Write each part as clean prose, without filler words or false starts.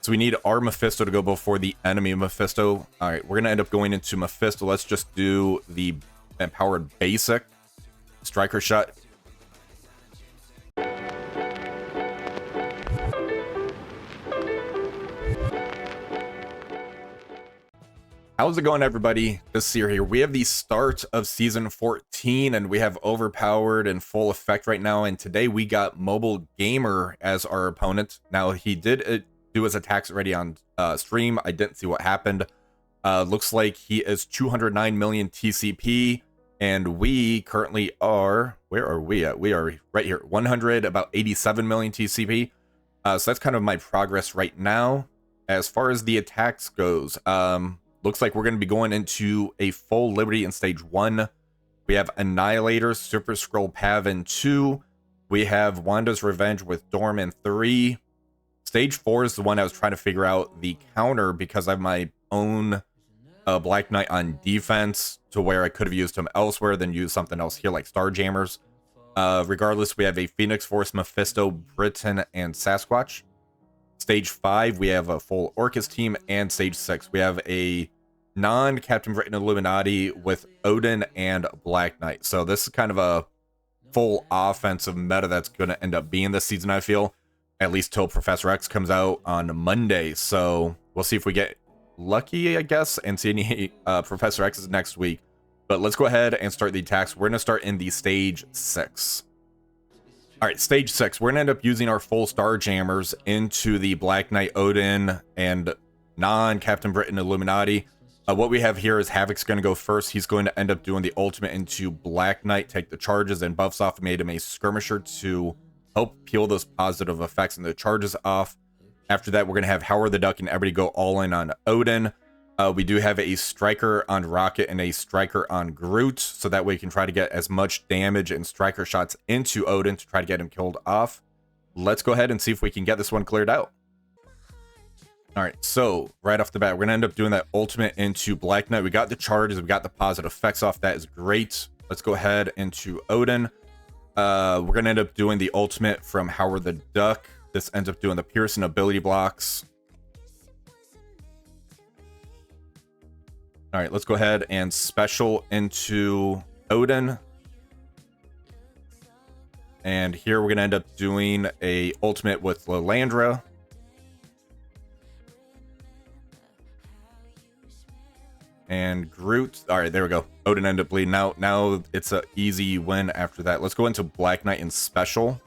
So we need our Mephisto to go before the enemy Mephisto. All right, we're going to end up going into Mephisto. Let's just do the empowered basic striker shot. How's it going, everybody? This is Seer here. We have the start of season 14 and we have Overpowered in full effect right now. And today we got Mobile Gamer as our opponent. Now he did do his attacks already on stream. I didn't see what happened. Looks like he is 209 million TCP and we currently are, where are we at? We are right here, 100, about 87 million TCP. So that's kind of my progress right now. As far as the attacks goes, looks like we're going to be going into a full Liberty in stage 1. We have Annihilators, Super Skrull Pav in 2. We have Wanda's Revenge with Dorm in 3. Stage 4 is the one I was trying to figure out the counter because I have my own Black Knight on defense to where I could have used him elsewhere than use something else here like Starjammers. Regardless, we have a Phoenix Force, Mephisto, Britain, and Sasquatch. Stage 5, we have a full Orchis team, and Stage 6, we have a non-Captain Britain Illuminati with Odin and Black Knight. So this is kind of a full offensive meta that's going to end up being this season, I feel. At least till Professor X comes out on Monday. So we'll see if we get lucky, I guess, and see any Professor X's next week. But let's go ahead and start the attacks. We're going to start in the Stage 6. All right, Stage 6. We're going to end up using our full Starjammers into the Black Knight, Odin, and non-Captain Britain Illuminati. What we have here is Havoc's going to go first. He's going to end up doing the ultimate into Black Knight, take the charges and buffs off, made him a skirmisher to help peel those positive effects and the charges off. After that, we're going to have Howard the Duck and everybody go all in on Odin. We do have a striker on Rocket and a striker on Groot, so that way we can try to get as much damage and striker shots into Odin to try to get him killed off. Let's go ahead and see if we can get this one cleared out. All right, so right off the bat, we're going to end up doing that ultimate into Black Knight. We got the charges, we got the positive effects off. That is great. Let's go ahead into Odin. We're going to end up doing the ultimate from Howard the Duck. This ends up doing the Pearson ability blocks. All right, let's go ahead and special into Odin. And here we're going to end up doing a ultimate with Lilandra. And Groot. All right, there we go. Odin ended up bleeding out. Now it's an easy win after that. Let's go into Black Knight and special.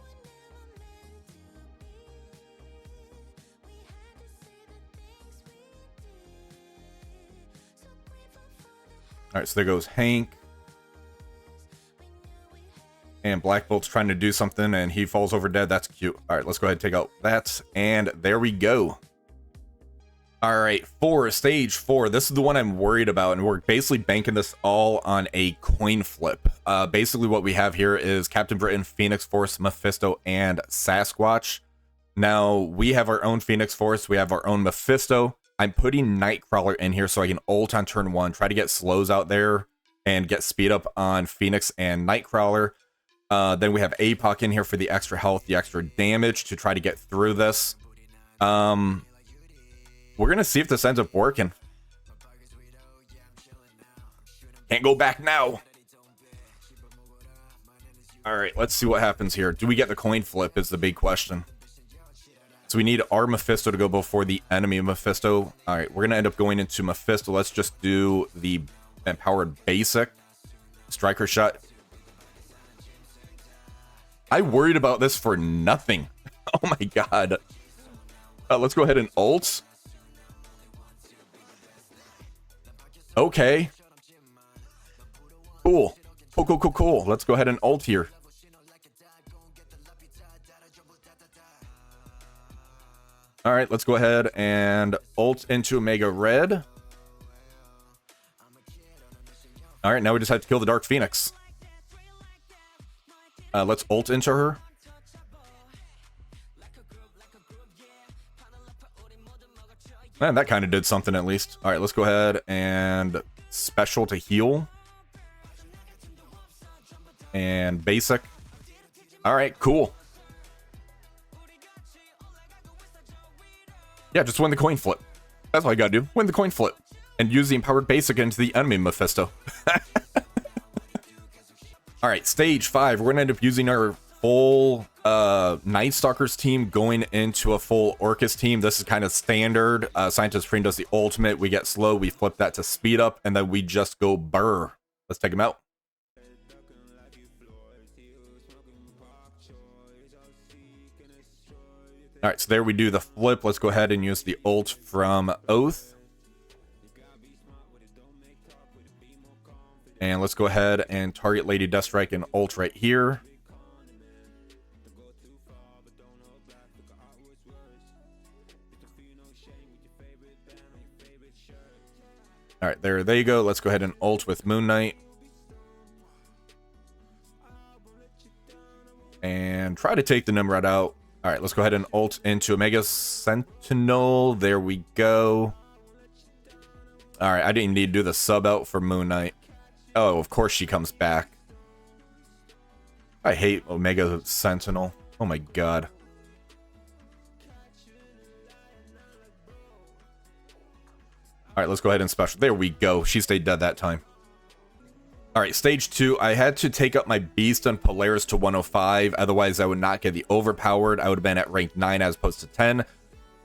All right, so there goes Hank. And Black Bolt's trying to do something, and he falls over dead. That's cute. All right, let's go ahead and take out that. And there we go. All right, Stage 4. This is the one I'm worried about, and we're basically banking this all on a coin flip. Basically, what we have here is Captain Britain, Phoenix Force, Mephisto, and Sasquatch. Now, we have our own Phoenix Force. We have our own Mephisto. I'm putting Nightcrawler in here so I can ult on turn 1, try to get slows out there, and get speed up on Phoenix and Nightcrawler. Then we have APOC in here for the extra health, the extra damage to try to get through this. We're going to see if this ends up working. Can't go back now. All right, let's see what happens here. Do we get the coin flip is the big question. So we need our Mephisto to go before the enemy Mephisto. All right, we're going to end up going into Mephisto. Let's just do the empowered basic striker shot. I worried about this for nothing. Oh my god. Let's go ahead and ult. Okay. Cool. Cool. Let's go ahead and ult here. All right, let's go ahead and ult into Omega Red. All right, now we just have to kill the Dark Phoenix. Let's ult into her. Man, that kind of did something at least. All right, let's go ahead and special to heal. And basic. All right, cool. Yeah, just win the coin flip. That's all you gotta do. Win the coin flip. And use the empowered basic into the enemy Mephisto. Alright, stage 5. We're gonna end up using our full Nightstalkers team going into a full Orchis team. This is kind of standard. Scientist Supreme does the ultimate. We get slow, we flip that to speed up, and then we just go burr. Let's take him out. Alright, so there we do the flip. Let's go ahead and use the ult from Oath. And let's go ahead and target Lady Deathstrike and ult right here. Alright, there they go. Let's go ahead and ult with Moon Knight. And try to take the Nimrod out. Alright, let's go ahead and ult into Omega Sentinel. There we go. Alright, I didn't need to do the sub out for Moon Knight. Oh, of course she comes back. I hate Omega Sentinel. Oh my god. Alright, let's go ahead and special. There we go. She stayed dead that time. Alright, stage 2. I had to take up my Beast and Polaris to 105. Otherwise, I would not get the Overpowered. I would have been at rank 9 as opposed to 10.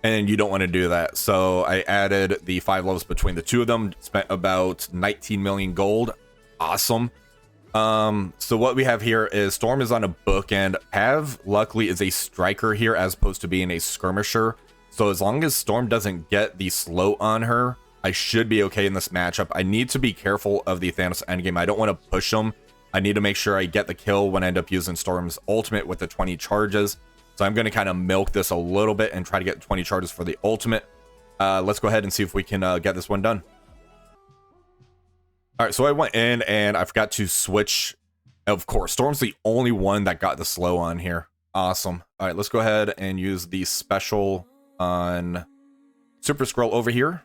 And you don't want to do that. So I added the 5 levels between the two of them. Spent about 19 million gold. Awesome. So what we have here is Storm is on a bookend. Pav, luckily, is a striker here as opposed to being a skirmisher. So as long as Storm doesn't get the slow on her, I should be okay in this matchup. I need to be careful of the Thanos endgame. I don't want to push him. I need to make sure I get the kill when I end up using Storm's ultimate with the 20 charges. So I'm going to kind of milk this a little bit and try to get 20 charges for the ultimate. Let's go ahead and see if we can get this one done. All right, so I went in and I forgot to switch. Of course, Storm's the only one that got the slow on here. Awesome. All right, let's go ahead and use the special on Super Skrull over here.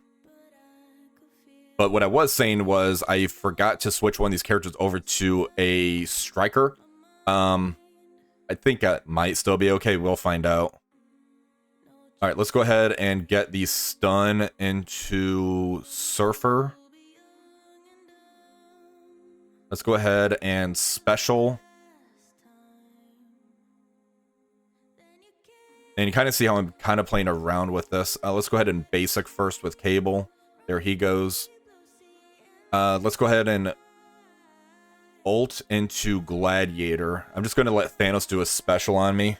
But what I was saying was I forgot to switch one of these characters over to a striker. I think that might still be okay. We'll find out. All right, let's go ahead and get the stun into Surfer. Let's go ahead and special. And you kind of see how I'm kind of playing around with this. Let's go ahead and basic first with Cabal. There he goes. Let's go ahead and ult into Gladiator. I'm just going to let Thanos do a special on me.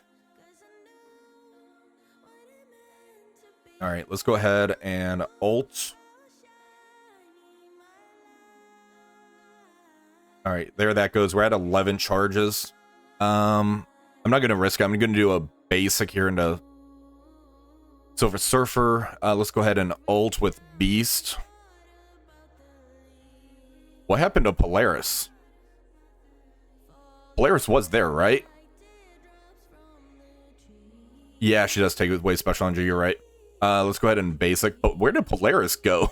Alright, let's go ahead and ult. Alright, there that goes. We're at 11 charges. I'm not going to risk it. I'm going to do a basic here into... So for Surfer, let's go ahead and ult with Beast. What happened to Polaris? Polaris was there, right? Yeah, she does take it with way special injury, you're right. Let's go ahead and basic. But where did Polaris go?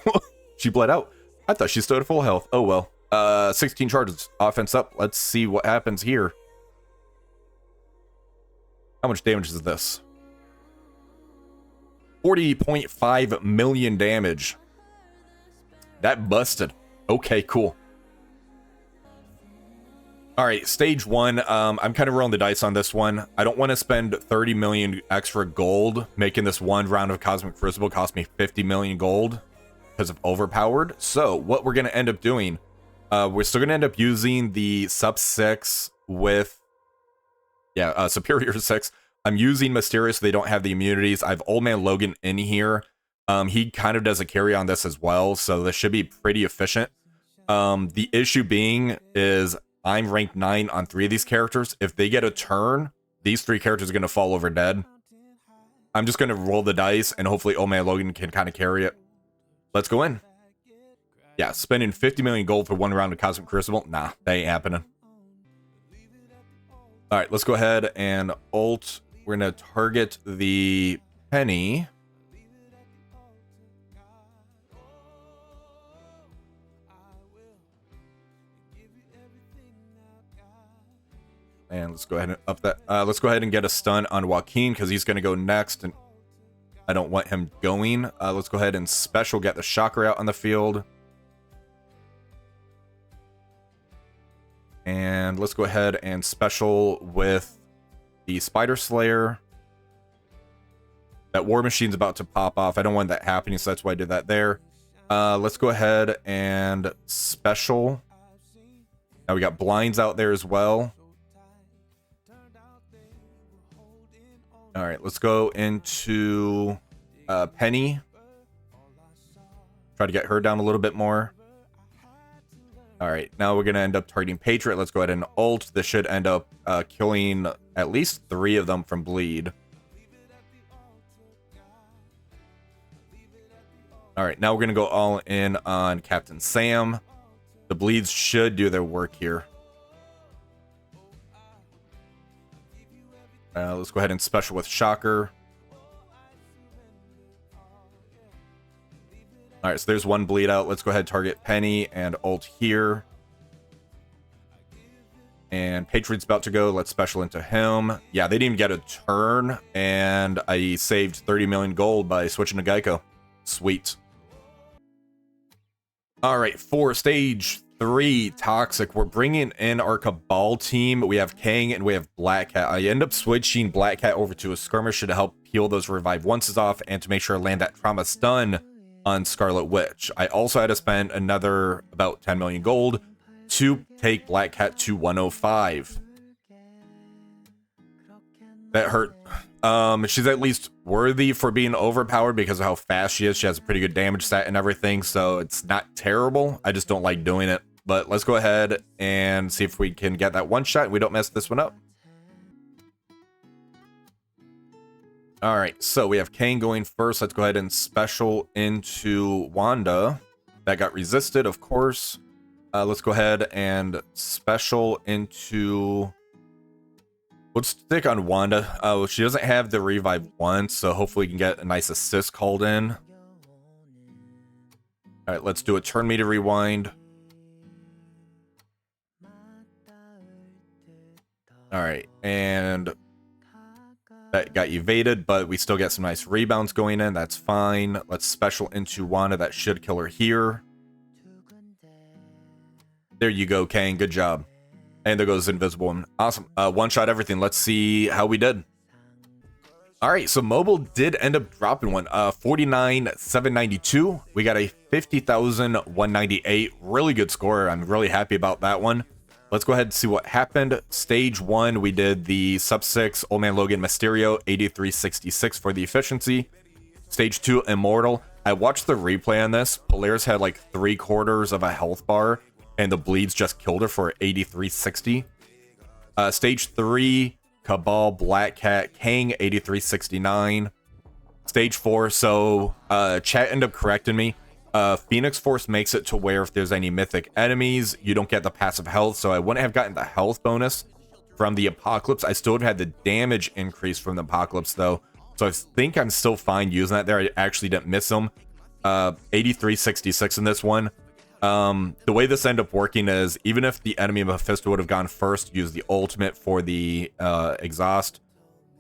She bled out. I thought she stood at full health. Oh well. 16 charges. Offense up. Let's see what happens here. How much damage is this? 40.5 million damage. That busted. Okay, cool. Alright, stage 1. I'm kind of rolling the dice on this one. I don't want to spend 30 million extra gold. Making this one round of Cosmic Crucible cost me 50 million gold because of Overpowered. So, what we're going to end up doing, we're still going to end up using the Sub 6 with... Yeah, Superior 6. I'm using Mysterio so they don't have the immunities. I have Old Man Logan in here. He kind of does a carry on this as well, so this should be pretty efficient. The issue being is I'm ranked 9 on 3 of these characters. If they get a turn, these 3 characters are going to fall over dead. I'm just going to roll the dice, and hopefully Old Man Logan can kind of carry it. Let's go in. Yeah, spending 50 million gold for one round of Cosmic Crucible? Nah, that ain't happening. Alright, let's go ahead and ult. We're going to target the Penny. And let's go ahead and up that. Let's go ahead and get a stun on Joaquin because he's going to go next. And I don't want him going. Let's go ahead and special get the Shocker out on the field. And let's go ahead and special with the Spider Slayer. That War Machine's about to pop off. I don't want that happening, so that's why I did that there. Let's go ahead and special. Now we got blinds out there as well. All right, let's go into Penny. Try to get her down a little bit more. All right, now we're going to end up targeting Patriot. Let's go ahead and ult. This should end up killing at least 3 of them from bleed. All right, now we're going to go all in on Captain Sam. The bleeds should do their work here. Let's go ahead and special with Shocker. All right, so there's one bleed out. Let's go ahead and target Penny and ult here. And Patriot's about to go. Let's special into him. Yeah, they didn't even get a turn, and I saved 30 million gold by switching to Geico. Sweet. All right, for stage 3 Toxic, we're bringing in our Cabal team. We have Kang and we have Black Cat. I end up switching Black Cat over to a skirmisher to help peel those revive onces off and to make sure I land that trauma stun on Scarlet Witch. I also had to spend another about 10 million gold to take Black Cat to 105. That hurt. She's at least worthy for being overpowered because of how fast she is. She has a pretty good damage stat and everything, so it's not terrible. I just don't like doing it. But let's go ahead and see if we can get that one shot and we don't mess this one up. All right, so we have Kang going first. Let's go ahead and special into Wanda. That got resisted, of course. Let's go ahead and special into... Let's stick on Wanda. She doesn't have the revive once, so hopefully we can get a nice assist called in. All right, let's do a turn meter rewind. All right, and that got evaded, but we still get some nice rebounds going in. That's fine. Let's special into Wanda. That should kill her here. There you go, Kang. Good job. And there goes Invisible One. Awesome. One shot everything. Let's see how we did. All right, so Mobile did end up dropping one. 49,792. We got a 50,198. Really good score. I'm really happy about that one. Let's go ahead and see what happened. Stage 1, we did the sub 6 Old Man Logan Mysterio, 8366 for the efficiency. Stage 2, Immortal. I watched the replay on this. Polaris had like 3/4 of a health bar, and the bleeds just killed her for 8360. Stage 3, Cabal, Black Cat, Kang, 8369. Stage 4, so chat ended up correcting me. Phoenix Force makes it to where if there's any mythic enemies, you don't get the passive health, so I wouldn't have gotten the health bonus from the Apocalypse. I still would have had the damage increase from the Apocalypse, though, so I think I'm still fine using that there. I actually didn't miss them. 8366 in this one. The way this ended up working is, even if the enemy Mephisto would have gone first, use the ultimate for the exhaust,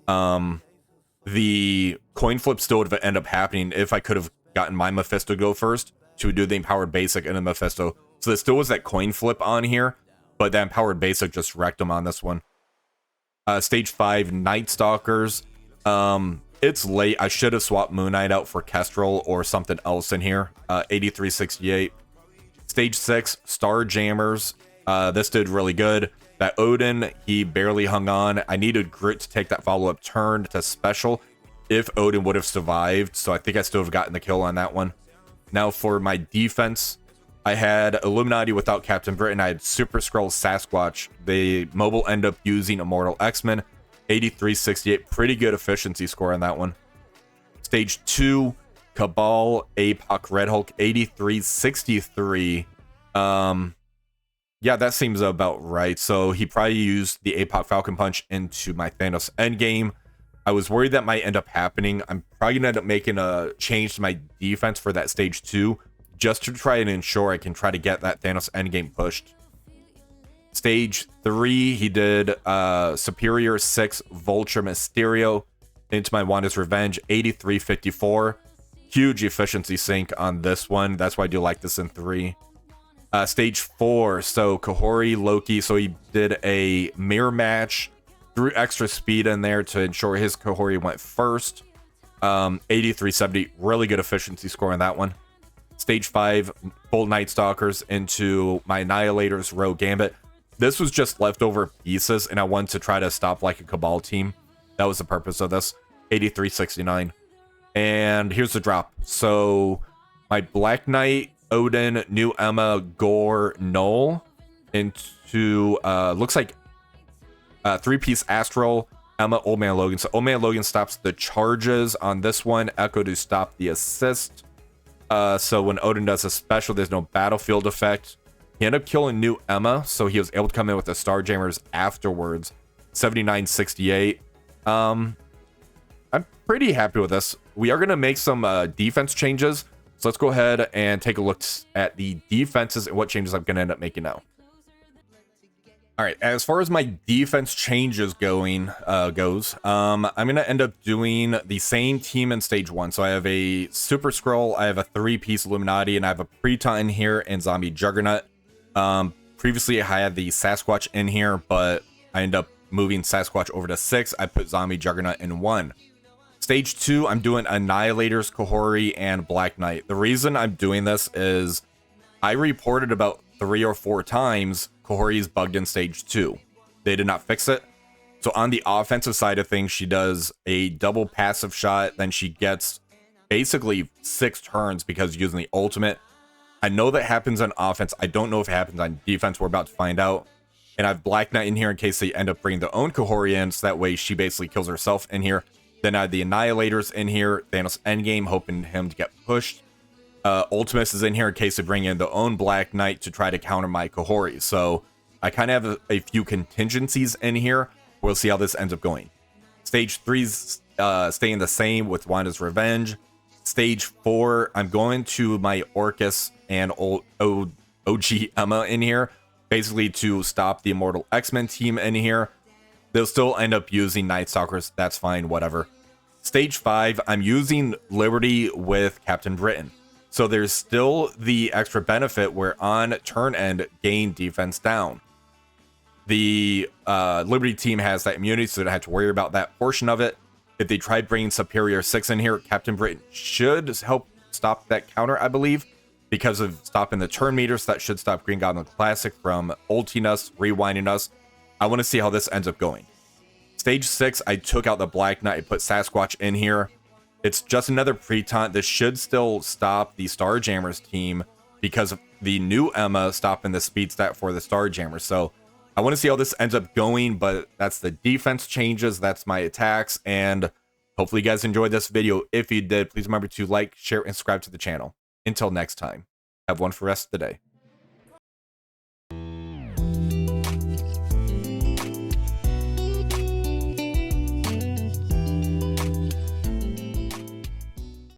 the coin flip still would have ended up happening if I could have gotten my Mephisto to go first to do the empowered basic and the Mephisto. So there still was that coin flip on here, but that empowered basic just wrecked him on this one. Stage 5, Nightstalkers. It's late. I should have swapped Moon Knight out for Kestrel or something else in here. 8368. Stage 6, Starjammers. This did really good. That Odin, he barely hung on. I needed Grit to take that follow-up turn to special if Odin would have survived, so I think I still have gotten the kill on that one. Now for my defense, I had Illuminati without Captain Britain. I had Super Skrull, Sasquatch. The Mobile end up using Immortal X-Men. 8368, pretty good efficiency score on that one. Stage 2, Cabal, APOC, Red Hulk, 8363. Yeah, that seems about right. So he probably used the APOC Falcon Punch into my Thanos endgame. I was worried that might end up happening. I'm probably going to end up making a change to my defense for that stage 2, just to try and ensure I can try to get that Thanos endgame pushed. Stage 3, he did Superior 6 Vulture Mysterio. into my Wanda's Revenge, 8354. Huge efficiency sink on this one. That's why I do like this in 3. Stage 4, so Kahori, Loki, so he did a mirror match, threw extra speed in there to ensure his Kahori went first. 8370, really good efficiency score on that one. Stage 5, full Nightstalkers into my Annihilators, Rogue Gambit. This was just leftover pieces, and I wanted to try to stop like a Cabal team. That was the purpose of this. 8369. And here's the drop. So my Black Knight, Odin, New Emma, Gore, Null into looks like 3-piece Astral, Emma, Old Man Logan. So Old Man Logan stops the charges on this one. Echo to stop the assist. So when Odin does a special, there's no battlefield effect. He ended up killing New Emma, so he was able to come in with the Starjammers afterwards. 7968. I'm pretty happy with this. We are going to make some defense changes. So let's go ahead and take a look at the defenses and what changes I'm going to end up making now. All right, as far as my defense changes goes, I'm going to end up doing the same team in stage 1. So I have a Super Skrull, I have a 3-piece Illuminati, and I have a Pre-Titan here and Zombie Juggernaut. Previously, I had the Sasquatch in here, but I ended up moving Sasquatch over to 6. I put Zombie Juggernaut in 1. Stage 2, I'm doing Annihilators, Kahori, and Black Knight. The reason I'm doing this is I reported about 3 or 4 times Kahori is bugged in stage 2. They did not fix it. So on the offensive side of things, she does a double passive shot. Then she gets basically 6 turns because using the ultimate. I know that happens on offense. I don't know if it happens on defense. We're about to find out. And I have Black Knight in here in case they end up bringing their own Kahori in. So that way she basically kills herself in here. Then I have the Annihilators in here. Thanos Endgame, hoping him to get pushed. Ultimus is in here in case they bring in their own Black Knight to try to counter my Kahori. So I kind of have a few contingencies in here. We'll see how this ends up going. Stage 3's staying the same with Wanda's Revenge. Stage 4, I'm going to my Orchis and OG Emma in here. Basically to stop the Immortal X-Men team in here. They'll still end up using Nightstalkers. That's fine, whatever. Stage 5, I'm using Liberty with Captain Britain. So there's still the extra benefit where on turn end, gain defense down. The Liberty team has that immunity, so they don't have to worry about that portion of it. If they try bringing Superior 6 in here, Captain Britain should help stop that counter, I believe, because of stopping the turn meters. That should stop Green Goblin Classic from ulting us, rewinding us. I want to see how this ends up going. Stage 6, I took out the Black Knight. I put Sasquatch in here. It's just another pre-taunt. This should still stop the Starjammers team because of the new Emma stopping the speed stat for the Starjammers. So I want to see how this ends up going, but that's the defense changes. That's my attacks. And hopefully you guys enjoyed this video. If you did, please remember to like, share, and subscribe to the channel. Until next time, have one for the rest of the day.